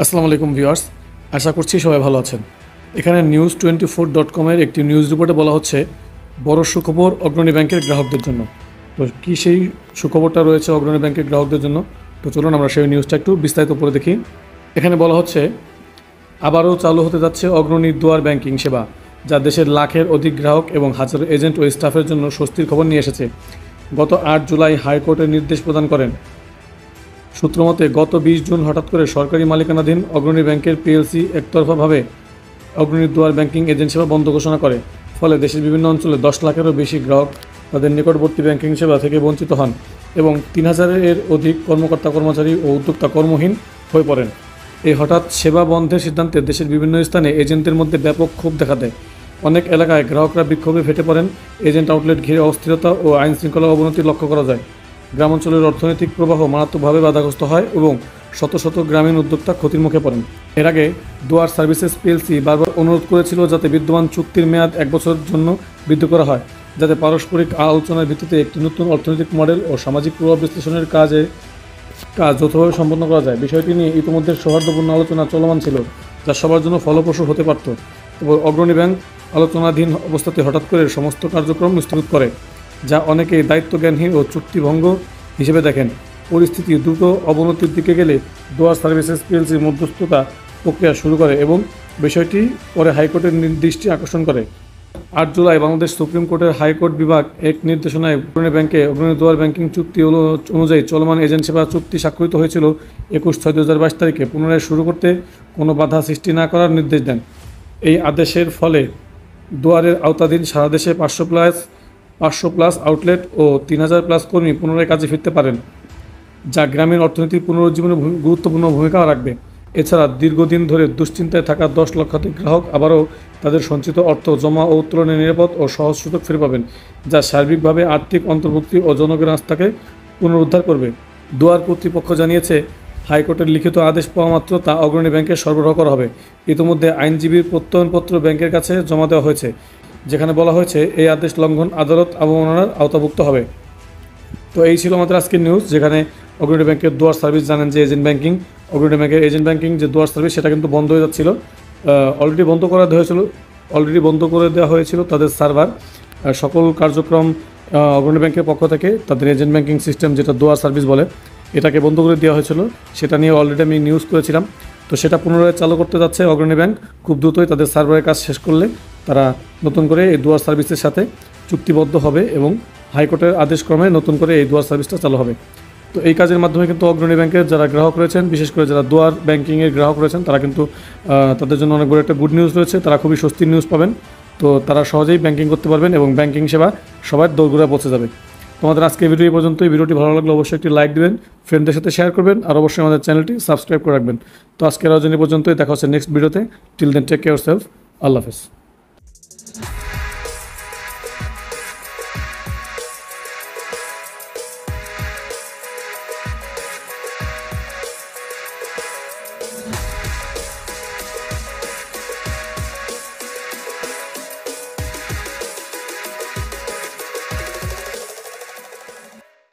আসসালামু আলাইকুম ভিউয়ার্স, আশা করছি সবাই ভালো আছেন। এখানে news24.com-এর একটি নিউজ রিপোর্টে বলা হচ্ছে বড় সুখবর অগ্রণী ব্যাংকের গ্রাহকদের জন্য। তো কি সেই সুখবরটা রয়েছে অগ্রণী ব্যাংকের গ্রাহকদের জন্য? তো চলুন আমরা সেই নিউজটা একটু বিস্তারিত পড়ে দেখি। এখানে বলা হচ্ছে আবারও চালু হতে যাচ্ছে অগ্রণী দুয়ার ব্যাংকিং সেবা, যা দেশের লাখের অধিক গ্রাহক এবং হাজারো এজেন্ট ও স্টাফের জন্য স্বস্তির খবর নিয়ে এসেছে। গত 8 জুলাই হাইকোর্টের নির্দেশ প্রদান করেন। সূত্রমতে গত 20 জুন হঠাৎ করে সরকারি মালিকানাধীন অগ্রণী ব্যাংকের পিএলসি একতরফাভাবে অগ্রণী দুয়ার ব্যাংকিং এজেন্ট সেবা বন্ধ ঘোষণা করে। ফলে দেশের বিভিন্ন অঞ্চলে 10 লাখেরও বেশি গ্রাহক তাদের নিকটবর্তী ব্যাংকিং সেবা থেকে বঞ্চিত হন এবং 3000-এর অধিক কর্মকর্তা কর্মচারী ও উদ্যোক্তা কর্মহীন হয়ে পড়েন। এই হঠাৎ সেবা বন্ধের সিদ্ধান্তে দেশের বিভিন্ন স্থানে এজেন্টদের মধ্যে ব্যাপক ক্ষোভ দেখা দেয়। অনেক এলাকায় গ্রাহকরা বিক্ষোভে ফেটে পড়েন। এজেন্ট আউটলেট ঘিরে অস্থিরতা ও আইন শৃঙ্খলা অবনতি লক্ষ্য করা যায়। গ্রামাঞ্চলের অর্থনৈতিক প্রবাহ মারাত্মকভাবে বাধাগ্রস্ত হয় এবং শত শত গ্রামীণ উদ্যোক্তা ক্ষতির মুখে পড়েন। এর আগে দুয়ার সার্ভিসেস পিএলসি বারবার অনুরোধ করেছিল যাতে বিদ্যমান চুক্তির মেয়াদ 1 বছরের জন্য বৃদ্ধি করা হয়, যাতে পারস্পরিক আলোচনার ভিত্তিতে একটি নতুন অর্থনৈতিক মডেল ও সামাজিক প্রভাব বিশ্লেষণের কাজ যৌথভাবে সম্পন্ন করা যায়। বিষয়টি নিয়ে ইতিমধ্যে সৌহার্দ্যপূর্ণ আলোচনা চলমান ছিল, যা সবার জন্য ফলপ্রসূ হতে পারত। তবে অগ্রণী ব্যাংক আলোচনাধীন অবস্থাতে হঠাৎ করে সমস্ত কার্যক্রম স্থগিত করে, যা অনেকেই দায়িত্বজ্ঞানহীন ও চুক্তিভঙ্গ হিসেবে দেখেন। পরিস্থিতি দ্রুত অবনতির দিকে গেলে দুয়ার সার্ভিসেস পিএলসি মধ্যস্থতা প্রক্রিয়া শুরু করে এবং বিষয়টি পরে হাইকোর্টের দৃষ্টি আকর্ষণ করে। 8 জুলাই বাংলাদেশ সুপ্রিম কোর্টের হাইকোর্ট বিভাগ এক নির্দেশনায় অগ্রণী ব্যাংকে অগ্রণী দুয়ার ব্যাংকিং চুক্তি অনুযায়ী চলমান এজেন্ট সেবা চুক্তি স্বাক্ষরিত হয়েছিল 21/6/2022 তারিখে পুনরায় শুরু করতে কোনো বাধা সৃষ্টি না করার নির্দেশ দেন। এই আদেশের ফলে দুয়ারের আওতাধীন সারা দেশে 500+ আউটলেট ও 3000+ কর্মী পুনরায় কাজে ফিরতে পারেন, যা গ্রামীণ অর্থনীতির পুনরুজ্জীবনে গুরুত্বপূর্ণ ভূমিকা রাখবে। এছাড়া দীর্ঘদিন ধরে দুশ্চিন্তায় থাকা 10 লক্ষাধিক গ্রাহক আবারও তাদের সঞ্চিত অর্থ জমা ও উত্তোলনে নিরাপদ ও সহজ সুযোগ ফিরে পাবেন, যা সার্বিকভাবে আর্থিক অন্তর্ভুক্তি ও জনগণের আস্থাকে পুনরুদ্ধার করবে। দুয়ার কর্তৃপক্ষ জানিয়েছে, হাইকোর্টের লিখিত আদেশ পাওয়া মাত্র তা অগ্রণী ব্যাংকে সরবরাহ করা হবে। ইতিমধ্যে আইনজীবীর প্রত্যয়নপত্র ব্যাংকের কাছে জমা দেওয়া হয়েছে, যেখানে বলা হয়েছে এই আদেশ লঙ্ঘন আদালত অবমাননার আওতাভুক্ত হবে। তো এই ছিল আমাদের আজকের নিউজ, যেখানে অগ্রণী ব্যাংকের দুয়ার সার্ভিস জানেন যে এজেন্ট ব্যাংকিং, অগ্রণী ব্যাংকের এজেন্ট ব্যাংকিং যে দুয়ার সার্ভিস সেটা কিন্তু বন্ধ হয়ে যাচ্ছিল। অলরেডি বন্ধ করে দেওয়া হয়েছিল তাদের সার্ভার। সকল কার্যক্রম অগ্রণী ব্যাংকের পক্ষ থেকে তাদের এজেন্ট ব্যাংকিং সিস্টেম, যেটা দুয়ার সার্ভিস বলে, এটাকে বন্ধ করে দেওয়া হয়েছিল। সেটা নিয়ে অলরেডি আমি নিউজ করেছিলাম। তো সেটা পুনরায় চালু করতে যাচ্ছে অগ্রণী ব্যাংক। খুব দ্রুতই তাদের সার্ভারের কাজ শেষ করলে তারা নতুন করে এই দুয়ার সার্ভিসের সাথে চুক্তিবদ্ধ হবে এবং হাইকোর্টের আদেশক্রমে নতুন করে এই দুয়ার সার্ভিসটা চালু হবে। তো এই কাজের মাধ্যমে কিন্তু অগ্রণী ব্যাংকের যারা গ্রাহক রয়েছেন, বিশেষ করে যারা দুয়ার ব্যাংকিংয়ের গ্রাহক রয়েছেন, তারা কিন্তু তাদের জন্য অনেক বড় একটা গুড নিউজ রয়েছে। তারা খুবই স্বস্তির নিউজ পাবেন। তো তারা সহজেই ব্যাংকিং করতে পারবেন এবং ব্যাংকিং সেবা সবার দোরগোড়ায় পৌঁছে যাবে। তোমাদের আজকে ভিডিও এই পর্যন্তই। ভিডিওটি ভালো লাগলে অবশ্যই একটি লাইক দেবেন, ফ্রেন্ডদের সাথে শেয়ার করবেন আর অবশ্যই আমাদের চ্যানেলটি সাবস্ক্রাইব করে রাখবেন। তো আজকের আয়োজনে পর্যন্তই, দেখা হচ্ছে নেক্সট ভিডিওতে। Till then take care self. আল্লাহ হাফেজ।